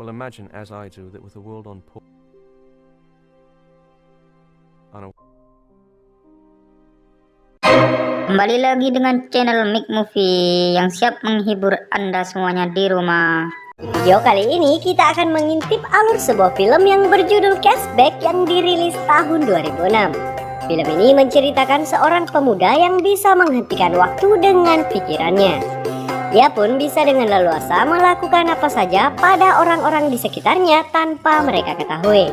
Well, imagine as I do that with the world on pause. Kembali lagi dengan channel Mick Movie yang siap menghibur Anda semuanya di rumah. Di video kali ini kita akan mengintip alur sebuah film yang berjudul Cashback yang dirilis tahun 2006. Film ini menceritakan seorang pemuda yang bisa menghentikan waktu dengan pikirannya. Ia pun bisa dengan leluasa melakukan apa saja pada orang-orang di sekitarnya tanpa mereka ketahui.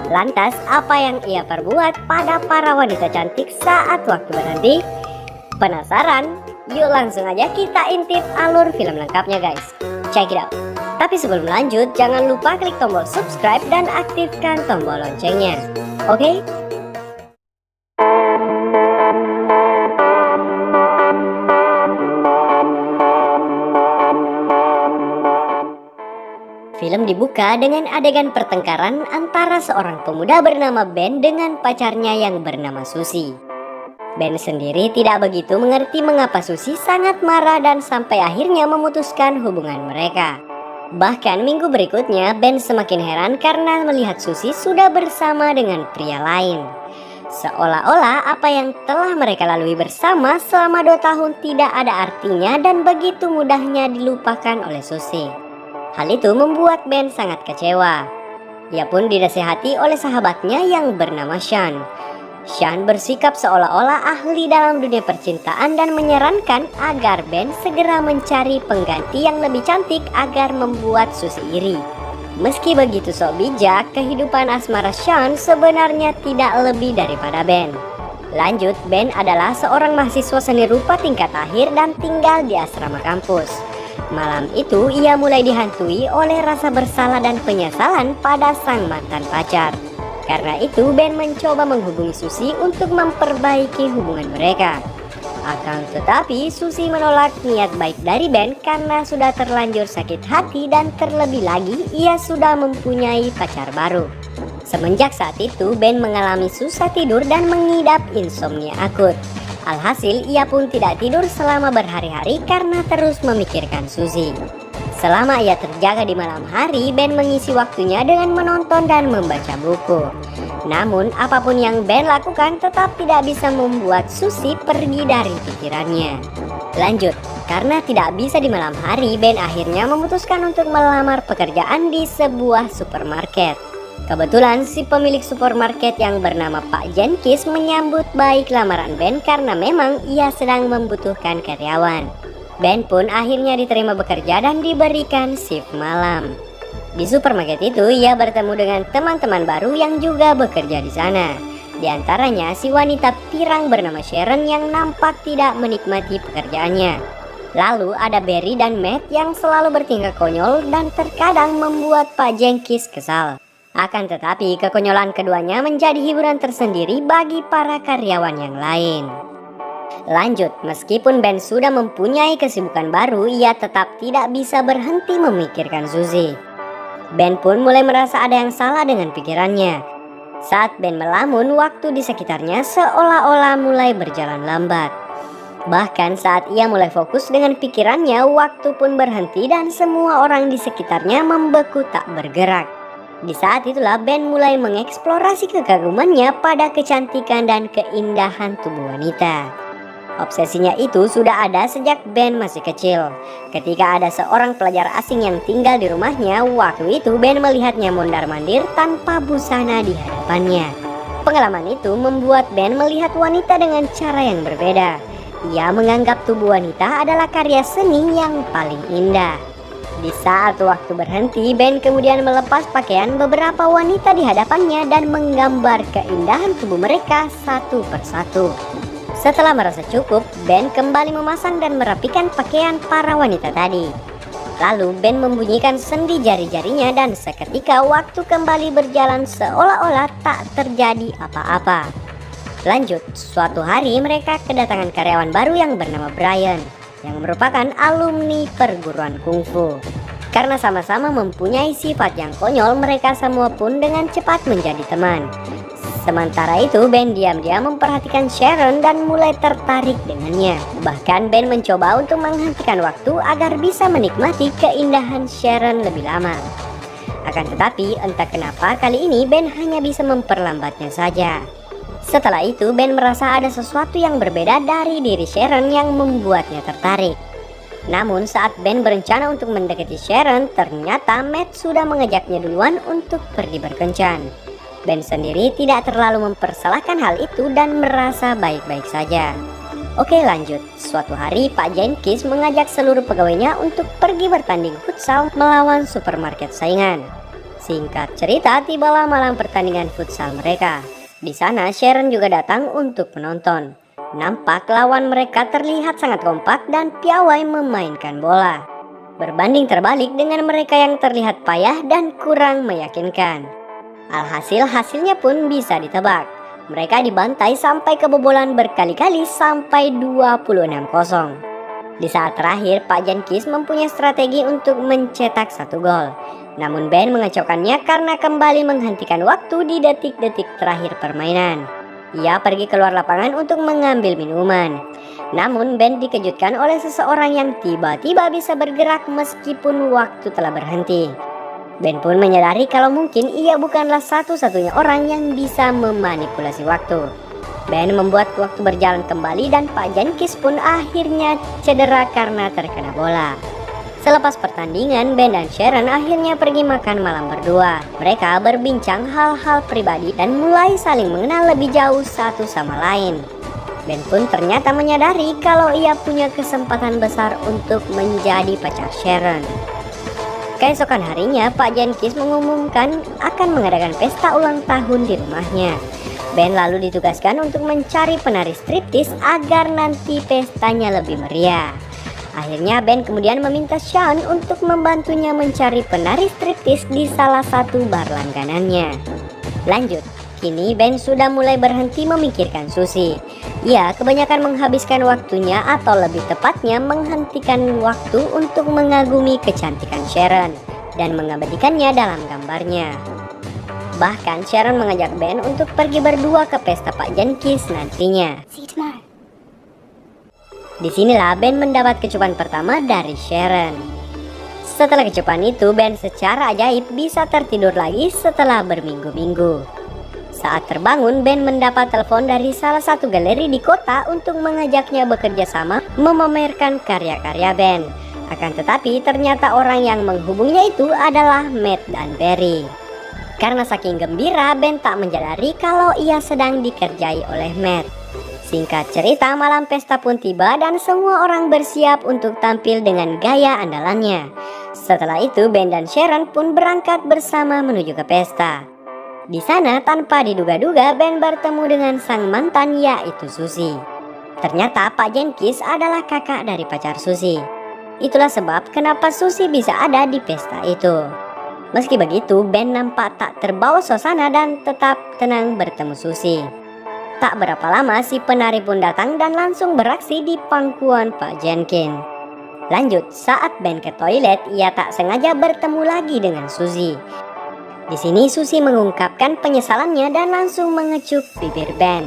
Lantas, apa yang ia perbuat pada para wanita cantik saat waktu berhenti? Penasaran? Yuk langsung aja kita intip alur film lengkapnya guys. Check it out. Tapi sebelum lanjut, jangan lupa klik tombol subscribe dan aktifkan tombol loncengnya. Oke? Film dibuka dengan adegan pertengkaran antara seorang pemuda bernama Ben dengan pacarnya yang bernama Susie. Ben sendiri tidak begitu mengerti mengapa Susie sangat marah dan sampai akhirnya memutuskan hubungan mereka. Bahkan minggu berikutnya Ben semakin heran karena melihat Susie sudah bersama dengan pria lain. Seolah-olah apa yang telah mereka lalui bersama selama 2 tahun tidak ada artinya dan begitu mudahnya dilupakan oleh Susie. Hal itu membuat Ben sangat kecewa. Ia pun dinasihati oleh sahabatnya yang bernama Sean. Sean bersikap seolah-olah ahli dalam dunia percintaan dan menyarankan agar Ben segera mencari pengganti yang lebih cantik agar membuat Susie iri. Meski begitu sok bijak, kehidupan asmara Sean sebenarnya tidak lebih daripada Ben. Lanjut, Ben adalah seorang mahasiswa seni rupa tingkat akhir dan tinggal di asrama kampus. Malam itu ia mulai dihantui oleh rasa bersalah dan penyesalan pada sang mantan pacar. Karena itu Ben mencoba menghubungi Susie untuk memperbaiki hubungan mereka. Akan tetapi Susie menolak niat baik dari Ben karena sudah terlanjur sakit hati dan terlebih lagi ia sudah mempunyai pacar baru. Semenjak saat itu Ben mengalami susah tidur dan mengidap insomnia akut. Alhasil ia pun tidak tidur selama berhari-hari karena terus memikirkan Susie. Selama ia terjaga di malam hari, Ben mengisi waktunya dengan menonton dan membaca buku. Namun apapun yang Ben lakukan tetap tidak bisa membuat Susie pergi dari pikirannya. Lanjut, karena tidak bisa di malam hari, Ben akhirnya memutuskan untuk melamar pekerjaan di sebuah supermarket. Kebetulan si pemilik supermarket yang bernama Pak Jenkins menyambut baik lamaran Ben karena memang ia sedang membutuhkan karyawan. Ben pun akhirnya diterima bekerja dan diberikan shift malam. Di supermarket itu ia bertemu dengan teman-teman baru yang juga bekerja di sana. Di antaranya si wanita pirang bernama Sharon yang nampak tidak menikmati pekerjaannya. Lalu ada Barry dan Matt yang selalu bertingkah konyol dan terkadang membuat Pak Jenkins kesal. Akan tetapi kekonyolan keduanya menjadi hiburan tersendiri bagi para karyawan yang lain. Lanjut, meskipun Ben sudah mempunyai kesibukan baru, ia tetap tidak bisa berhenti memikirkan Susie. Ben pun mulai merasa ada yang salah dengan pikirannya. Saat Ben melamun, waktu di sekitarnya seolah-olah mulai berjalan lambat. Bahkan saat ia mulai fokus dengan pikirannya, waktu pun berhenti dan semua orang di sekitarnya membeku tak bergerak. Di saat itulah Ben mulai mengeksplorasi kekagumannya pada kecantikan dan keindahan tubuh wanita. Obsesinya itu sudah ada sejak Ben masih kecil. Ketika ada seorang pelajar asing yang tinggal di rumahnya, waktu itu Ben melihatnya mondar-mandir tanpa busana di hadapannya. Pengalaman itu membuat Ben melihat wanita dengan cara yang berbeda. Ia menganggap tubuh wanita adalah karya seni yang paling indah. Di saat waktu berhenti, Ben kemudian melepas pakaian beberapa wanita di hadapannya dan menggambar keindahan tubuh mereka satu persatu. Setelah merasa cukup, Ben kembali memasang dan merapikan pakaian para wanita tadi. Lalu Ben membunyikan sendi jari-jarinya dan seketika waktu kembali berjalan seolah-olah tak terjadi apa-apa. Lanjut, suatu hari mereka kedatangan karyawan baru yang bernama Brian, yang merupakan alumni perguruan kungfu. Karena sama-sama mempunyai sifat yang konyol, mereka semua pun dengan cepat menjadi teman. Sementara itu Ben diam-diam memperhatikan Sharon dan mulai tertarik dengannya. Bahkan Ben mencoba untuk menghentikan waktu agar bisa menikmati keindahan Sharon lebih lama. Akan tetapi entah kenapa kali ini Ben hanya bisa memperlambatnya saja. Setelah itu Ben merasa ada sesuatu yang berbeda dari diri Sharon yang membuatnya tertarik. Namun saat Ben berencana untuk mendekati Sharon, ternyata Matt sudah mengejaknya duluan untuk pergi berkencan. Ben sendiri tidak terlalu mempersalahkan hal itu dan merasa baik-baik saja. Oke, lanjut. Suatu hari Pak Jenkins mengajak seluruh pegawainya untuk pergi bertanding futsal melawan supermarket saingan. Singkat cerita, tibalah malam pertandingan futsal mereka. Di sana Sharon juga datang untuk menonton. Nampak lawan mereka terlihat sangat kompak dan piawai memainkan bola. Berbanding terbalik dengan mereka yang terlihat payah dan kurang meyakinkan. Alhasil hasilnya pun bisa ditebak. Mereka dibantai sampai kebobolan berkali-kali sampai 26-0. Di saat terakhir Pak Jenkins mempunyai strategi untuk mencetak 1 gol. Namun Ben mengacaukannya karena kembali menghentikan waktu di detik-detik terakhir permainan. Ia pergi keluar lapangan untuk mengambil minuman. Namun Ben dikejutkan oleh seseorang yang tiba-tiba bisa bergerak meskipun waktu telah berhenti. Ben pun menyadari kalau mungkin ia bukanlah satu-satunya orang yang bisa memanipulasi waktu. Ben membuat waktu berjalan kembali dan Pak Jenkins pun akhirnya cedera karena terkena bola. Selepas pertandingan, Ben dan Sharon akhirnya pergi makan malam berdua. Mereka berbincang hal-hal pribadi dan mulai saling mengenal lebih jauh satu sama lain. Ben pun ternyata menyadari kalau ia punya kesempatan besar untuk menjadi pacar Sharon. Keesokan harinya, Pak Jenkins mengumumkan akan mengadakan pesta ulang tahun di rumahnya. Ben lalu ditugaskan untuk mencari penari striptis agar nanti pestanya lebih meriah. Akhirnya Ben kemudian meminta Sean untuk membantunya mencari penari striptis di salah satu bar langganannya. Lanjut, kini Ben sudah mulai berhenti memikirkan Susie. Ia kebanyakan menghabiskan waktunya atau lebih tepatnya menghentikan waktu untuk mengagumi kecantikan Sharon dan mengabadikannya dalam gambarnya. Bahkan Sharon mengajak Ben untuk pergi berdua ke pesta Pak Jenkins nantinya. Disinilah Ben mendapat kecupan pertama dari Sharon. Setelah kecupan itu, Ben secara ajaib bisa tertidur lagi setelah berminggu-minggu. Saat terbangun, Ben mendapat telepon dari salah satu galeri di kota untuk mengajaknya bekerja sama memamerkan karya-karya Ben. Akan tetapi ternyata orang yang menghubungnya itu adalah Matt dan Barry. Karena saking gembira, Ben tak menyadari kalau ia sedang dikerjai oleh Matt. Singkat cerita, malam pesta pun tiba dan semua orang bersiap untuk tampil dengan gaya andalannya. Setelah itu, Ben dan Sharon pun berangkat bersama menuju ke pesta. Di sana, tanpa diduga-duga, Ben bertemu dengan sang mantan, yaitu Susie. Ternyata Pak Jenkins adalah kakak dari pacar Susie. Itulah sebab kenapa Susie bisa ada di pesta itu. Meski begitu, Ben nampak tak terbawa suasana dan tetap tenang bertemu Susie. Tak berapa lama si penari pun datang dan langsung beraksi di pangkuan Pak Jenkins. Lanjut, saat Ben ke toilet, ia tak sengaja bertemu lagi dengan Susie. Di sini Susie mengungkapkan penyesalannya dan langsung mengecup bibir Ben.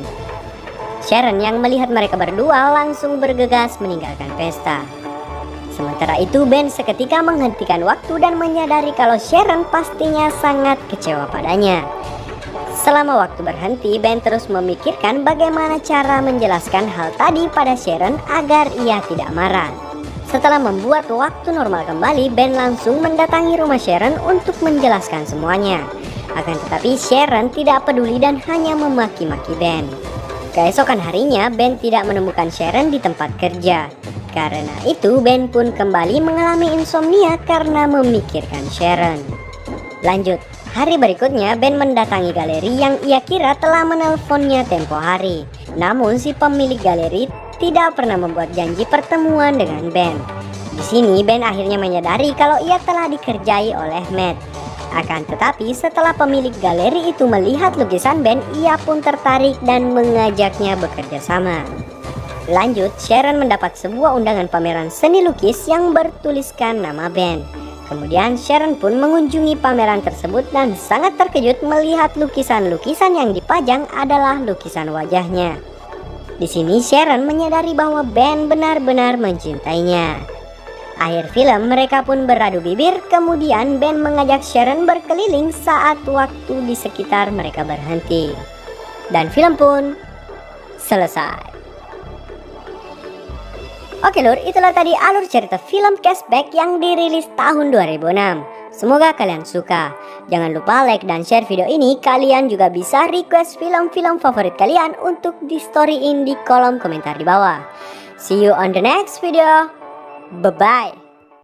Sharon yang melihat mereka berdua langsung bergegas meninggalkan pesta. Sementara itu Ben seketika menghentikan waktu dan menyadari kalau Sharon pastinya sangat kecewa padanya. Selama waktu berhenti, Ben terus memikirkan bagaimana cara menjelaskan hal tadi pada Sharon agar ia tidak marah. Setelah membuat waktu normal kembali, Ben langsung mendatangi rumah Sharon untuk menjelaskan semuanya. Akan tetapi Sharon tidak peduli dan hanya memaki-maki Ben. Keesokan harinya, Ben tidak menemukan Sharon di tempat kerja. Karena itu, Ben pun kembali mengalami insomnia karena memikirkan Sharon. Lanjut. Hari berikutnya, Ben mendatangi galeri yang ia kira telah menelponnya tempo hari. Namun si pemilik galeri tidak pernah membuat janji pertemuan dengan Ben. Di sini Ben akhirnya menyadari kalau ia telah dikerjai oleh Matt. Akan tetapi setelah pemilik galeri itu melihat lukisan Ben, ia pun tertarik dan mengajaknya bekerja sama. Lanjut, Sharon mendapat sebuah undangan pameran seni lukis yang bertuliskan nama Ben. Kemudian Sharon pun mengunjungi pameran tersebut dan sangat terkejut melihat lukisan-lukisan yang dipajang adalah lukisan wajahnya. Di sini Sharon menyadari bahwa Ben benar-benar mencintainya. Akhir film mereka pun beradu bibir, kemudian Ben mengajak Sharon berkeliling saat waktu di sekitar mereka berhenti. Dan film pun selesai. Oke lur, itulah tadi alur cerita film Cashback yang dirilis tahun 2006. Semoga kalian suka. Jangan lupa like dan share video ini. Kalian juga bisa request film-film favorit kalian untuk di storyin di kolom komentar di bawah. See you on the next video. Bye-bye.